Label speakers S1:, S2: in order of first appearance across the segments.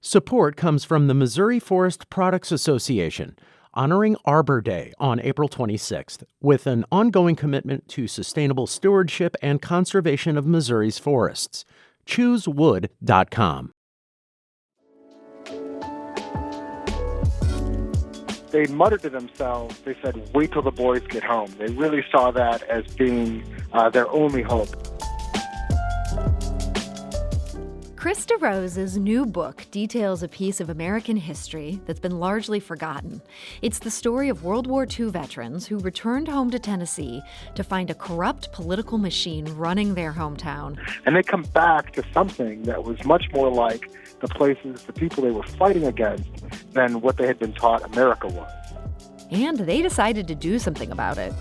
S1: Support comes from the Missouri Forest Products Association, honoring Arbor Day on April 26th, with an ongoing commitment to sustainable stewardship and conservation of Missouri's forests. ChooseWood.com.
S2: They muttered to themselves, they said, wait till the boys get home. They really saw that as being their only hope.
S3: Chris DeRose's new book details a piece of American history that's been largely forgotten. It's the story of World War II veterans who returned home to Tennessee to find a corrupt political machine running their hometown.
S2: And they come back to something that was much more like the people they were fighting against than what they had been taught America was.
S3: And they decided to do something about it.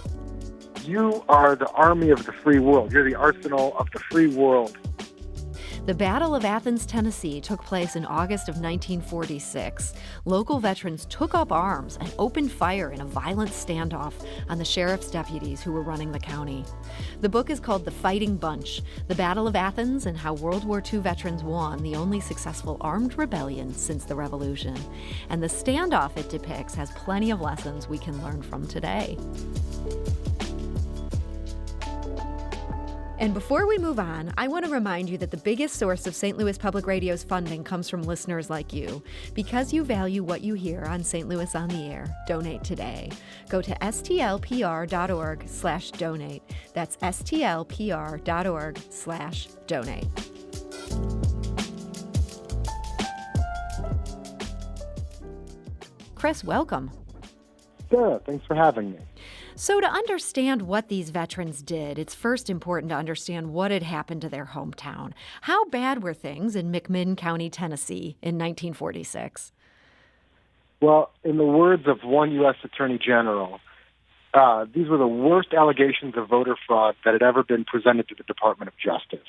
S2: You are the army of the free world. You're the arsenal of the free world.
S3: The Battle of Athens, Tennessee took place in August of 1946. Local veterans took up arms and opened fire in a violent standoff on the sheriff's deputies who were running the county. The book is called The Fighting Bunch, The Battle of Athens and How World War II Veterans Won the Only Successful Armed Rebellion Since the Revolution. And the standoff it depicts has plenty of lessons we can learn from today. And before we move on, I want to remind you that the biggest source of St. Louis Public Radio's funding comes from listeners like you. Because you value what you hear on St. Louis on the Air, donate today. Go to stlpr.org/donate. That's stlpr.org/donate. Chris, welcome.
S2: Sarah, thanks for having me.
S3: So to understand what these veterans did, it's first important to understand what had happened to their hometown. How bad were things in McMinn County, Tennessee in 1946?
S2: Well, in the words of one U.S. Attorney General, these were the worst allegations of voter fraud that had ever been presented to the Department of Justice.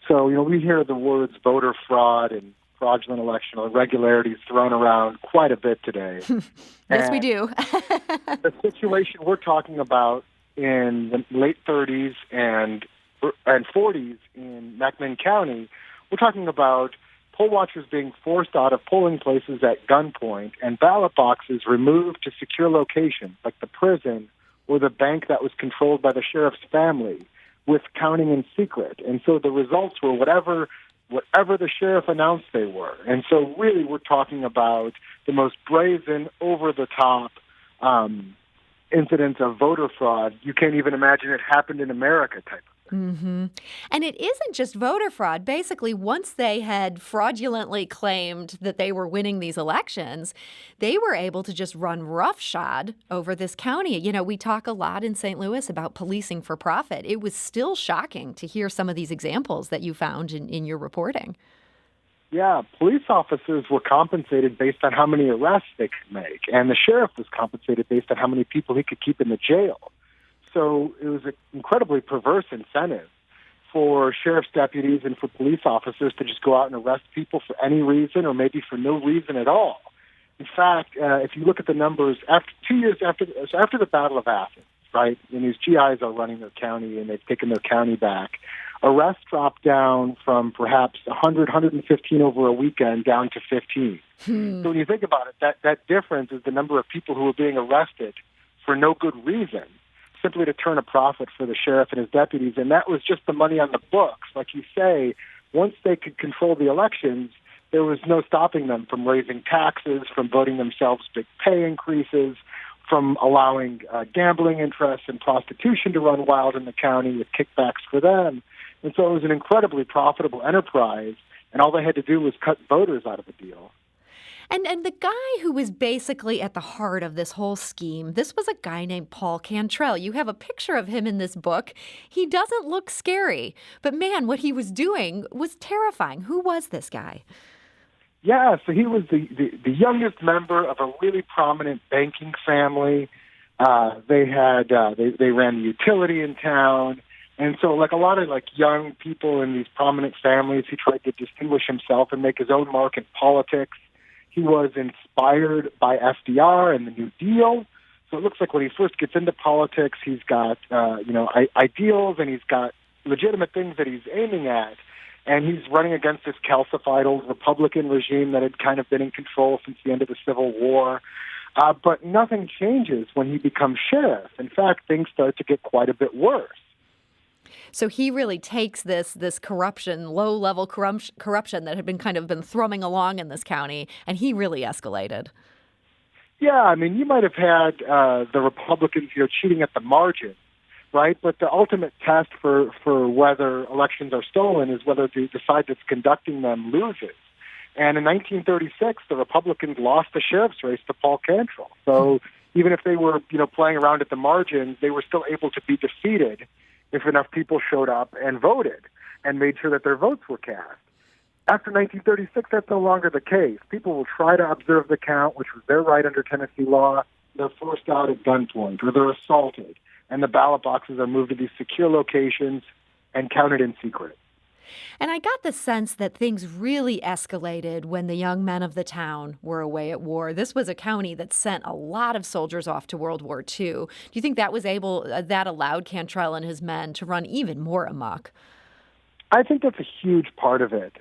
S2: So, we hear the words voter fraud and fraudulent election irregularities thrown around quite a bit today.
S3: Yes, we do.
S2: The situation we're talking about in the late 30s and 40s in McMinn County, we're talking about poll watchers being forced out of polling places at gunpoint and ballot boxes removed to secure locations like the prison or the bank that was controlled by the sheriff's family, with counting in secret. And so the results were whatever the sheriff announced they were. And so really we're talking about the most brazen, over-the-top incidents of voter fraud. You can't even imagine it happened in America type of thing.
S3: Mm-hmm. And it isn't just voter fraud. Basically, once they had fraudulently claimed that they were winning these elections, they were able to just run roughshod over this county. We talk a lot in St. Louis about policing for profit. It was still shocking to hear some of these examples that you found in your reporting.
S2: Yeah, police officers were compensated based on how many arrests they could make, and the sheriff was compensated based on how many people he could keep in the jail. So it was an incredibly perverse incentive for sheriff's deputies and for police officers to just go out and arrest people for any reason or maybe for no reason at all. In fact, if you look at the numbers, after 2 years after the Battle of Athens, right, and these GIs are running their county and they've taken their county back, arrests dropped down from perhaps 100, 115 over a weekend down to 15. So when you think about it, that difference is the number of people who are being arrested for no good reason, simply to turn a profit for the sheriff and his deputies. And that was just the money on the books. Like you say, once they could control the elections, there was no stopping them from raising taxes, from voting themselves big pay increases, from allowing gambling interests and prostitution to run wild in the county with kickbacks for them. And so it was an incredibly profitable enterprise, and all they had to do was cut voters out of the deal.
S3: And the guy who was basically at the heart of this whole scheme, this was a guy named Paul Cantrell. You have a picture of him in this book. He doesn't look scary, but man, what he was doing was terrifying. Who was this guy?
S2: Yeah, so he was the youngest member of a really prominent banking family. They ran the utility in town. And so like a lot of like young people in these prominent families, he tried to distinguish himself and make his own mark in politics. He was inspired by FDR and the New Deal. So it looks like when he first gets into politics, he's got, ideals and he's got legitimate things that he's aiming at. And he's running against this calcified old Republican regime that had kind of been in control since the end of the Civil War. But nothing changes when he becomes sheriff. In fact, things start to get quite a bit worse.
S3: So he really takes this corruption, low-level corruption that had been thrumming along in this county, and he really escalated.
S2: Yeah, I mean, you might have had the Republicans, cheating at the margin, right? But the ultimate test for whether elections are stolen is whether the side that's conducting them loses. And in 1936, the Republicans lost the sheriff's race to Paul Cantrell. So even if they were, playing around at the margins, they were still able to be defeated if enough people showed up and voted and made sure that their votes were cast. After 1936, that's no longer the case. People will try to observe the count, which was their right under Tennessee law. They're forced out at gunpoint, or they're assaulted, and the ballot boxes are moved to these secure locations and counted in secret.
S3: And I got the sense that things really escalated when the young men of the town were away at war. This was a county that sent a lot of soldiers off to World War II. Do you think that allowed Cantrell and his men to run even more amok?
S2: I think that's a huge part of it.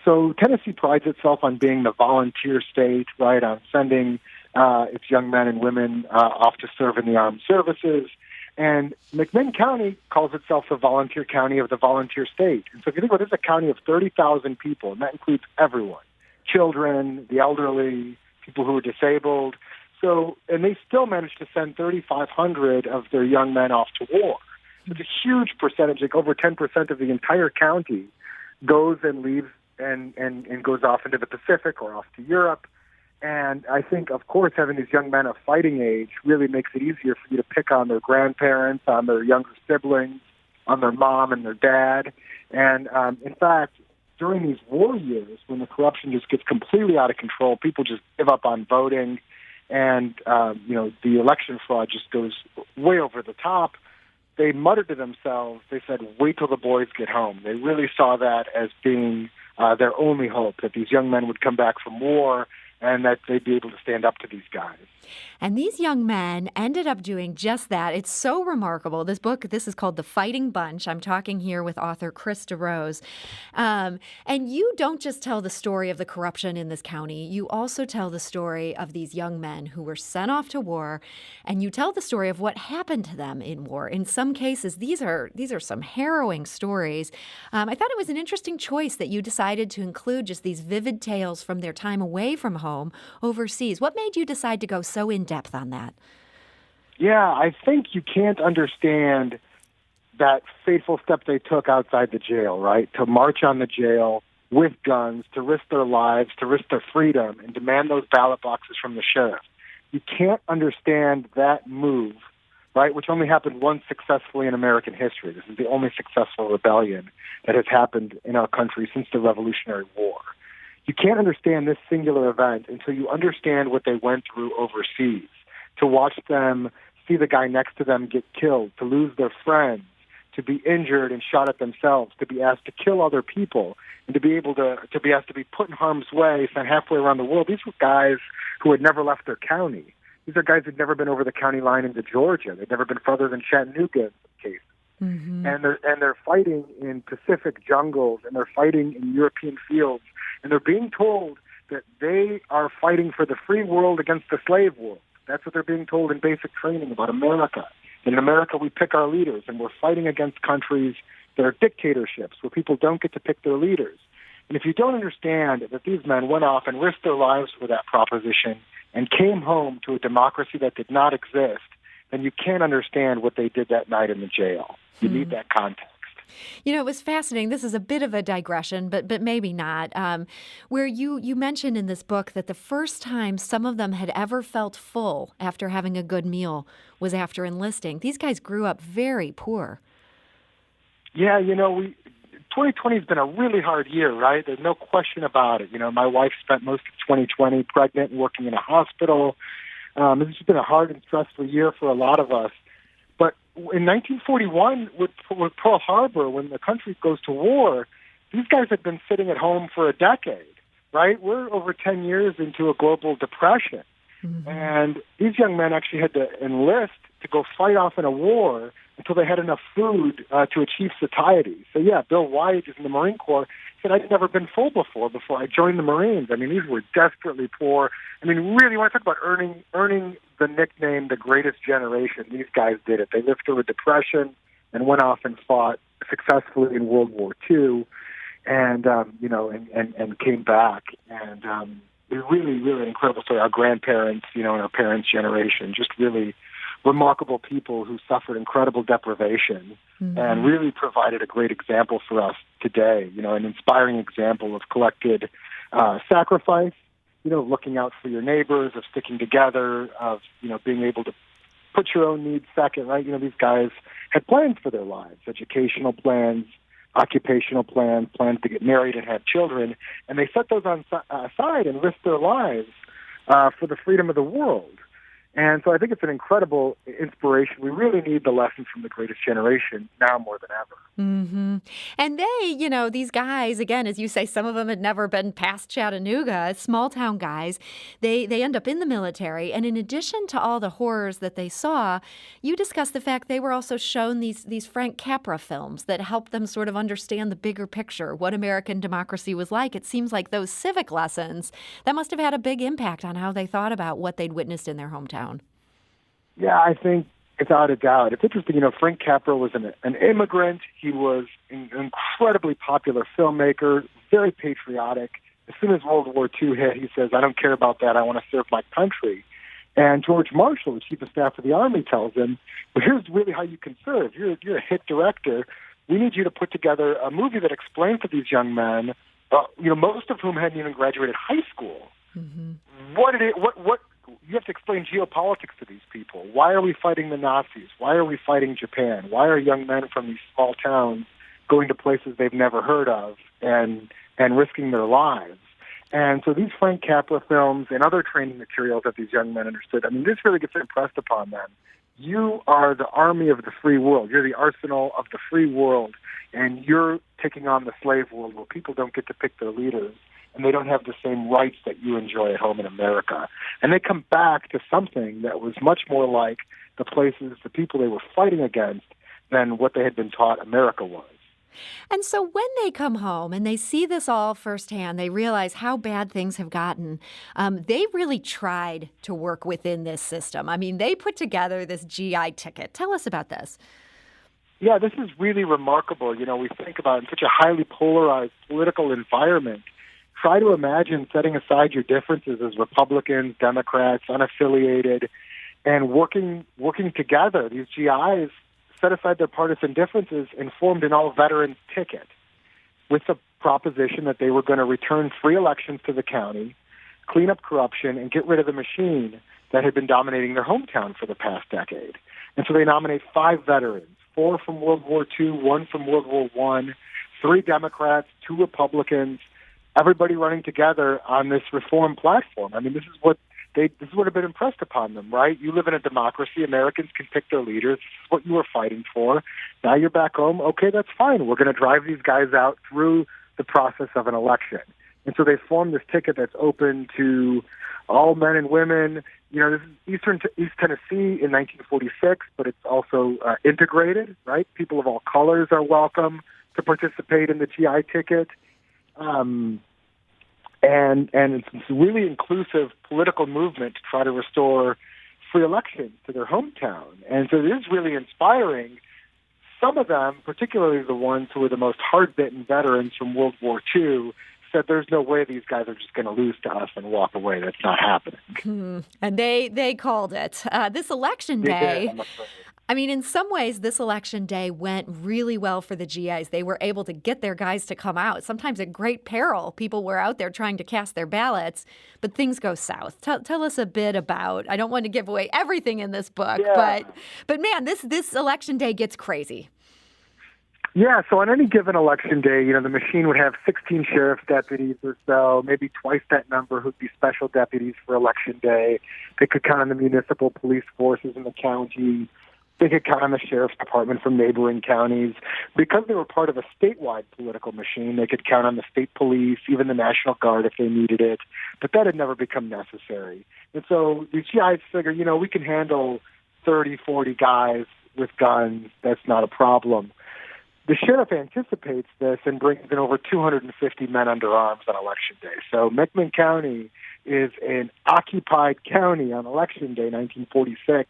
S2: So Tennessee prides itself on being the volunteer state, right, on sending its young men and women off to serve in the armed services. And McMinn County calls itself the volunteer county of the volunteer state. And so if you think about it, it's a county of 30,000 people, and that includes everyone, children, the elderly, people who are disabled. So, and they still managed to send 3,500 of their young men off to war. It's a huge percentage, like over 10% of the entire county goes and leaves and goes off into the Pacific or off to Europe. And I think, of course, having these young men of fighting age really makes it easier for you to pick on their grandparents, on their younger siblings, on their mom and their dad. And in fact, during these war years, when the corruption just gets completely out of control, people just give up on voting, and the election fraud just goes way over the top. They muttered to themselves, they said, wait till the boys get home. They really saw that as being their only hope, that these young men would come back from war and that they'd be able to stand up to these guys.
S3: And these young men ended up doing just that. It's so remarkable. This is called The Fighting Bunch. I'm talking here with author Chris DeRose. And you don't just tell the story of the corruption in this county. You also tell the story of these young men who were sent off to war, and you tell the story of what happened to them in war. In some cases, these are some harrowing stories. I thought it was an interesting choice that you decided to include just these vivid tales from their time away from home overseas. What made you decide to go so in-depth on that?
S2: Yeah, I think you can't understand that fateful step they took outside the jail, right? To march on the jail with guns, to risk their lives, to risk their freedom, and demand those ballot boxes from the sheriff. You can't understand that move, right, which only happened once successfully in American history. This is the only successful rebellion that has happened in our country since the Revolutionary War. You can't understand this singular event until you understand what they went through overseas. To watch them see the guy next to them get killed, to lose their friends, to be injured and shot at themselves, to be asked to kill other people, and to be asked to be put in harm's way, sent halfway around the world. These were guys who had never left their county. These are guys who'd never been over the county line into Georgia. They'd never been further than Chattanooga in some cases. Mm-hmm. And they're fighting in Pacific jungles, and they're fighting in European fields. And they're being told that they are fighting for the free world against the slave world. That's what they're being told in basic training about America. And in America, we pick our leaders, and we're fighting against countries that are dictatorships where people don't get to pick their leaders. And if you don't understand that these men went off and risked their lives for that proposition and came home to a democracy that did not exist, then you can't understand what they did that night in the jail. You need that context.
S3: You know, it was fascinating. This is a bit of a digression, but maybe not. Where you mentioned in this book that the first time some of them had ever felt full after having a good meal was after enlisting. These guys grew up very poor.
S2: Yeah, 2020 has been a really hard year, right? There's no question about it. My wife spent most of 2020 pregnant and working in a hospital. It's just been a hard and stressful year for a lot of us. But in 1941, with Pearl Harbor, when the country goes to war, these guys had been sitting at home for a decade, right? We're over 10 years into a global depression. Mm-hmm. And these young men actually had to enlist to go fight off in a war until they had enough food to achieve satiety. So, yeah, Bill White is in the Marine Corps. said I'd never been full before I joined the Marines. I mean, these were desperately poor. I mean, really, you want to talk about earning the nickname the greatest generation, these guys did it. They lived through a depression and went off and fought successfully in World War II, and and came back. And it was really, really an incredible story. Our grandparents, and our parents' generation, just really remarkable people who suffered incredible deprivation and really provided a great example for us today, an inspiring example of collected sacrifice, looking out for your neighbors, of sticking together, of, being able to put your own needs second, right? These guys had plans for their lives, educational plans, occupational plans, plans to get married and have children, and they set those aside and risked their lives for the freedom of the world. And so I think it's an incredible inspiration. We really need the lessons from the greatest generation now more than ever.
S3: Mm-hmm. And they, these guys, again, as you say, some of them had never been past Chattanooga, small town guys. They end up in the military. And in addition to all the horrors that they saw, you discussed the fact they were also shown these Frank Capra films that helped them sort of understand the bigger picture, what American democracy was like. It seems like those civic lessons, that must have had a big impact on how they thought about what they'd witnessed in their hometown.
S2: Yeah, I think without a doubt. It's interesting, Frank Capra was an immigrant. He was an incredibly popular filmmaker, very patriotic. As soon as World War II hit, he says, I don't care about that. I want to serve my country. And George Marshall, the chief of staff of the Army, tells him, well, here's really how you can serve. You're a hit director. We need you to put together a movie that explains to these young men, most of whom hadn't even graduated high school. Mm-hmm. What you have to explain geopolitics to these people. Why are we fighting the Nazis? Why are we fighting Japan? Why are young men from these small towns going to places they've never heard of and risking their lives? And so these Frank Capra films and other training materials that these young men understood, this really gets impressed upon them. You are the army of the free world. You're the arsenal of the free world, and you're taking on the slave world where people don't get to pick their leaders and they don't have the same rights that you enjoy at home in America. And they come back to something that was much more like the people they were fighting against than what they had been taught America was.
S3: And so when they come home and they see this all firsthand, they realize how bad things have gotten. They really tried to work within this system. They put together this GI ticket. Tell us about this.
S2: Yeah, this is really remarkable. We think about in such a highly polarized political environment. Try to imagine setting aside your differences as Republicans, Democrats, unaffiliated, and working together. These GIs set aside their partisan differences and formed an all-veterans ticket with the proposition that they were going to return free elections to the county, clean up corruption, and get rid of the machine that had been dominating their hometown for the past decade. And so they nominate 5 veterans, 4 from World War II, 1 from World War I, 3 Democrats, 2 Republicans, everybody running together on this reform platform. This is what had been impressed upon them, right? You live in a democracy. Americans can pick their leaders. This is what you were fighting for. Now you're back home. Okay, that's fine. We're going to drive these guys out through the process of an election. And so they formed this ticket that's open to all men and women. This is East Tennessee in 1946, but it's also integrated, right? People of all colors are welcome to participate in the GI ticket. And it's a really inclusive political movement to try to restore free elections to their hometown. And so it is really inspiring. Some of them, particularly the ones who were the most hard-bitten veterans from World War II, said there's no way these guys are just going to lose to us and walk away. That's not happening.
S3: And they called it. This election day, in some ways, this election day went really well for the GIs. They were able to get their guys to come out, sometimes at great peril. People were out there trying to cast their ballots, but things go south. Tell us a bit about, I don't want to give away everything in this book, but man, this election day gets crazy.
S2: Yeah, so on any given election day, the machine would have 16 sheriff's deputies or so, maybe twice that number who'd be special deputies for election day. They could count on the municipal police forces in the county. They could count on the sheriff's department from neighboring counties. Because they were part of a statewide political machine, they could count on the state police, even the National Guard if they needed it. But that had never become necessary. And so these GIs figure, we can handle 30, 40 guys with guns. That's not a problem. the sheriff anticipates this and brings in over 250 men under arms on Election Day. So McMinn County is an occupied county on Election Day, 1946.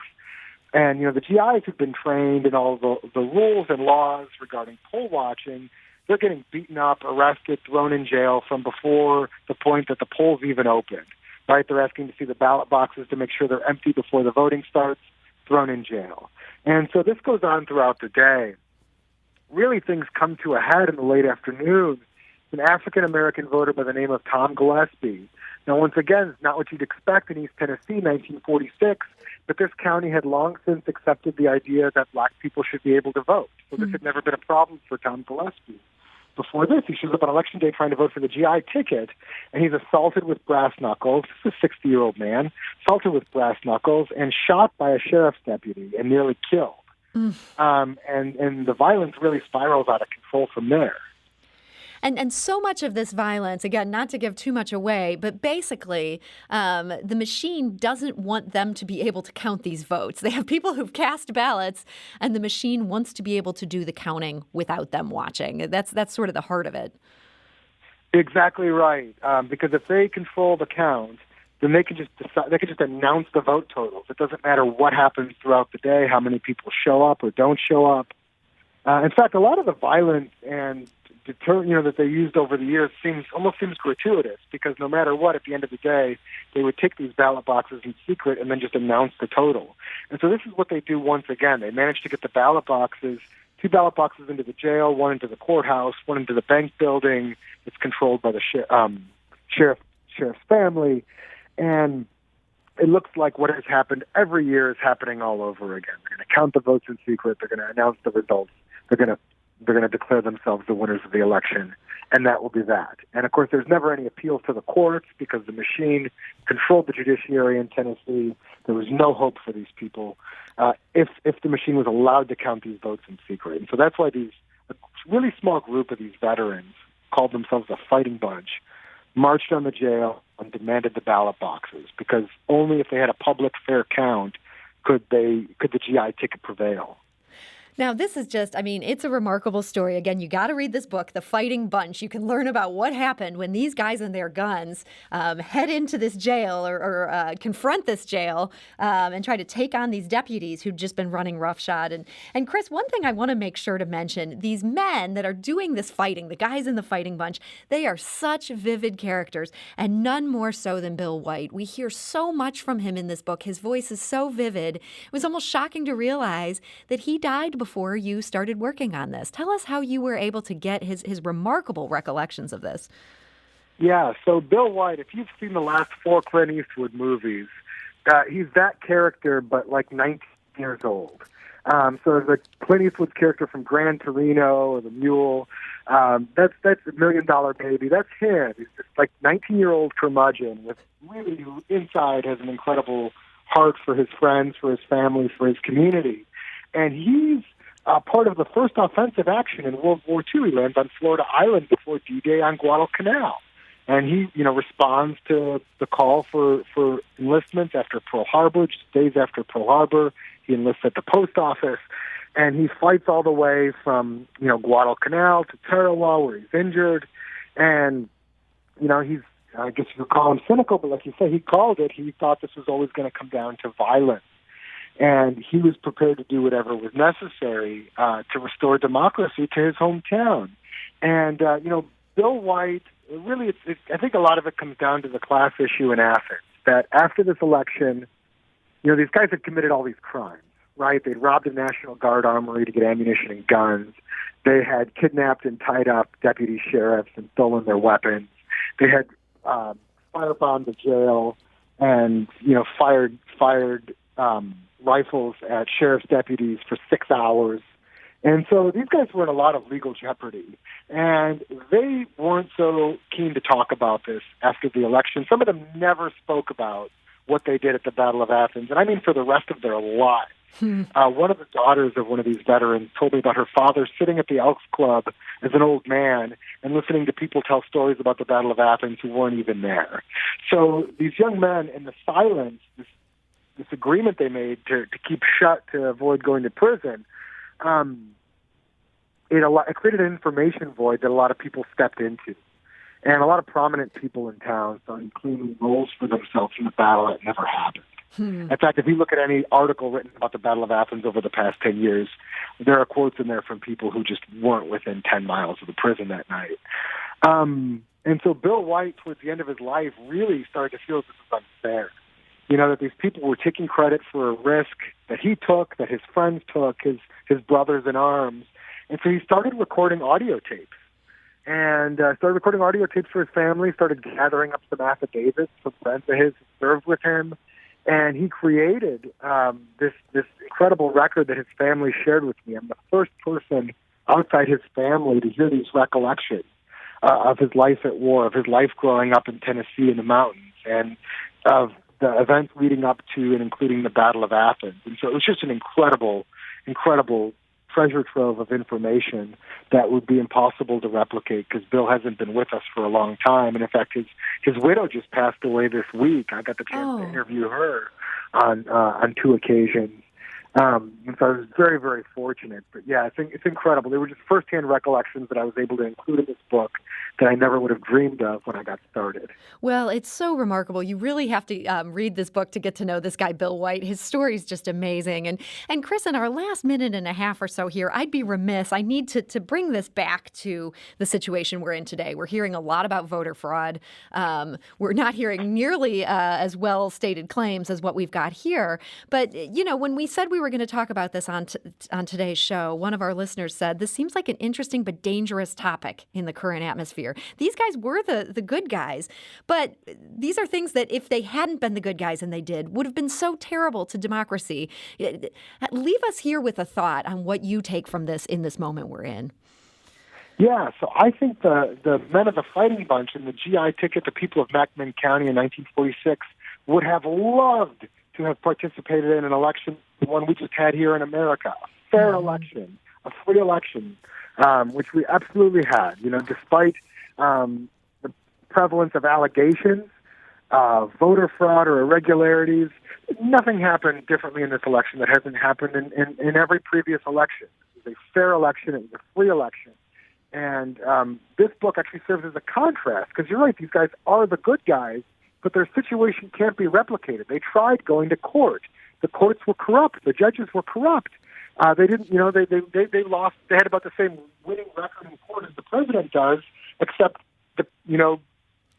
S2: And, the GIs have been trained in all the rules and laws regarding poll watching. They're getting beaten up, arrested, thrown in jail from before the point that the polls even opened, right? They're asking to see the ballot boxes to make sure they're empty before the voting starts, thrown in jail. And so this goes on throughout the day. Really, things come to a head in the late afternoon. An African-American voter by the name of Tom Gillespie. Now, once again, it's not what you'd expect in East Tennessee, 1946, but this county had long since accepted the idea that black people should be able to vote. So this had never been a problem for Tom Gillespie. Before this, he shows up on Election Day trying to vote for the GI ticket, and he's assaulted with brass knuckles. This is a 60-year-old man, assaulted with brass knuckles and shot by a sheriff's deputy and nearly killed. And the violence really spirals out of control from there.
S3: And so much of this violence, again, not to give too much away, but basically the machine doesn't want them to be able to count these votes. They have people who've cast ballots, and the machine wants to be able to do the counting without them watching. That's sort of the heart of it.
S2: Exactly right. Because if they control the count, then they can just decide, they can just announce the vote totals. It doesn't matter what happens throughout the day, how many people show up or don't show up. In fact, a lot of the violence and that they used over the years almost seems gratuitous, because no matter what, at the end of the day, they would take these ballot boxes in secret and then just announce the total. And so this is what they do once again. They managed to get the ballot boxes, 2 ballot boxes into the jail, 1 into the courthouse, 1 into the bank building. It's controlled by the sheriff's family. And it looks like what has happened every year is happening all over again. They're going to count the votes in secret. They're going to announce the results. They're going to declare themselves the winners of the election, and that will be that. And, of course, there's never any appeals to the courts because the machine controlled the judiciary in Tennessee. There was no hope for these people if the machine was allowed to count these votes in secret. And so that's why a really small group of these veterans called themselves a fighting bunch, marched on the jail and demanded the ballot boxes, because only if they had a public, fair count could the GI ticket prevail.
S3: Now, this is just, it's a remarkable story. Again, you got to read this book, The Fighting Bunch. You can learn about what happened when these guys and their guns head into this jail or confront this jail and try to take on these deputies who'd just been running roughshod. And Chris, one thing I want to make sure to mention, these men that are doing this fighting, the guys in The Fighting Bunch, they are such vivid characters, and none more so than Bill White. We hear so much from him in this book. His voice is so vivid. It was almost shocking to realize that he died before you started working on this. Tell us how you were able to get his remarkable recollections of this.
S2: Yeah, so Bill White, if you've seen the last 4 Clint Eastwood movies, he's that character, but like 19 years old. So the Clint Eastwood's character from Gran Torino or The Mule, that's $1 Million Baby. That's him. He's just like 19-year-old curmudgeon with really inside has an incredible heart for his friends, for his family, for his community. And he's part of the first offensive action in World War II. He lands on Florida Island before D-Day on Guadalcanal. And he, responds to the call for enlistment after Pearl Harbor, just days after Pearl Harbor. He enlists at the post office, and he fights all the way from, Guadalcanal to Tarawa, where he's injured. And, he's, I guess you could call him cynical, but like you say, he called it. He thought this was always going to come down to violence. And he was prepared to do whatever was necessary to restore democracy to his hometown. And, Bill White, really, I think a lot of it comes down to the class issue in Athens, that after this election, these guys had committed all these crimes, right? They'd robbed a National Guard armory to get ammunition and guns. They had kidnapped and tied up deputy sheriffs and stolen their weapons. They had firebombed the jail and, fired rifles at sheriff's deputies for 6 hours. And so these guys were in a lot of legal jeopardy. And they weren't so keen to talk about this after the election. Some of them never spoke about what they did at the Battle of Athens, and I mean for the rest of their lives. One of the daughters of one of these veterans told me about her father sitting at the Elks Club as an old man and listening to people tell stories about the Battle of Athens who weren't even there. So these young men, in the silence, this agreement they made to keep shut to avoid going to prison, it created an information void that a lot of people stepped into. And a lot of prominent people in town started claiming roles for themselves in the battle that never happened. In fact, if you look at any article written about the Battle of Athens over the past 10 years, there are quotes in there from people who just weren't within 10 miles of the prison that night. And so Bill White, towards the end of his life, really started to feel this was unfair. That these people were taking credit for a risk that he took, that his friends took, his brothers in arms. And so he started recording audio tapes. And started recording audio tapes for his family, started gathering up some affidavits from friends of his who served with him. And he created this incredible record that his family shared with me. I'm the first person outside his family to hear these recollections of his life at war, of his life growing up in Tennessee in the mountains, and of the events leading up to and including the Battle of Athens. And so it was just an incredible treasure trove of information that would be impossible to replicate because Bill hasn't been with us for a long time. And in fact, his widow just passed away this week. I got the chance to interview her on 2 occasions. And so I was very, very fortunate. But yeah, it's incredible. They were just firsthand recollections that I was able to include in this book that I never would have dreamed of when I got started.
S3: Well, it's so remarkable. You really have to read this book to get to know this guy, Bill White. His story is just amazing. And Chris, in our last minute and a half or so here, I'd be remiss. I need to bring this back to the situation we're in today. We're hearing a lot about voter fraud. We're not hearing nearly as well-stated claims as what we've got here. But, when we said we were going to talk about this on today's show, one of our listeners said, this seems like an interesting but dangerous topic in the current atmosphere. These guys were the good guys, but these are things that if they hadn't been the good guys and they did, would have been so terrible to democracy. Leave us here with a thought on what you take from this in this moment we're in.
S2: Yeah, so I think the men of the Fighting Bunch and the GI ticket, the people of McMinn County in 1946, would have loved to have participated in an election, the one we just had here in America, a fair election, a free election, which we absolutely had. Despite the prevalence of allegations, voter fraud or irregularities, nothing happened differently in this election that hasn't happened in every previous election. It was a fair election. It was a free election. And this book actually serves as a contrast, because you're right, these guys are the good guys, but their situation can't be replicated. They tried going to court. The courts were corrupt. The judges were corrupt. They didn't, they lost. They had about the same winning record in court as the president does, except the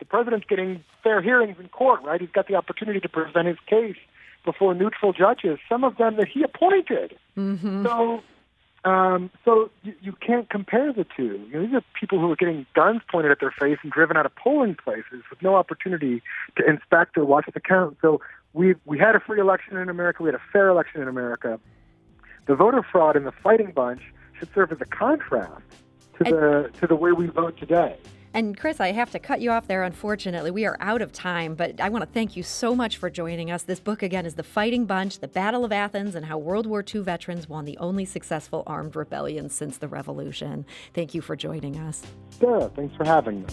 S2: president's getting fair hearings in court, right? He's got the opportunity to present his case before neutral judges, some of them that he appointed. Mm-hmm. So you can't compare the two. These are people who are getting guns pointed at their face and driven out of polling places with no opportunity to inspect or watch the count. So we had a free election in America. We had a fair election in America. The voter fraud and the Fighting Bunch should serve as a contrast to the way we vote today.
S3: And Chris, I have to cut you off there, unfortunately. We are out of time, but I want to thank you so much for joining us. This book, again, is The Fighting Bunch, The Battle of Athens, and How World War II Veterans Won the Only Successful Armed Rebellion Since the Revolution. Thank you for joining us.
S2: Sure, thanks for having me.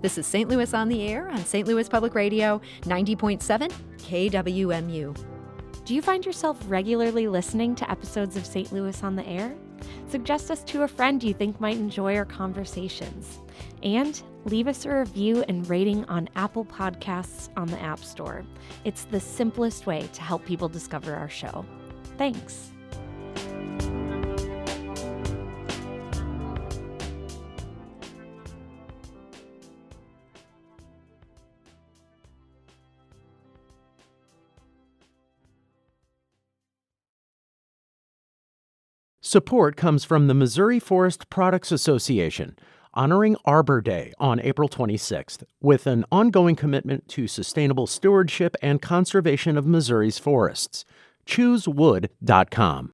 S3: This is St. Louis on the Air on St. Louis Public Radio, 90.7 KWMU.
S4: Do you find yourself regularly listening to episodes of St. Louis on the Air? Suggest us to a friend you think might enjoy our conversations. And leave us a review and rating on Apple Podcasts on the App Store. It's the simplest way to help people discover our show. Thanks.
S1: Support comes from the Missouri Forest Products Association, honoring Arbor Day on April 26th, with an ongoing commitment to sustainable stewardship and conservation of Missouri's forests. ChooseWood.com.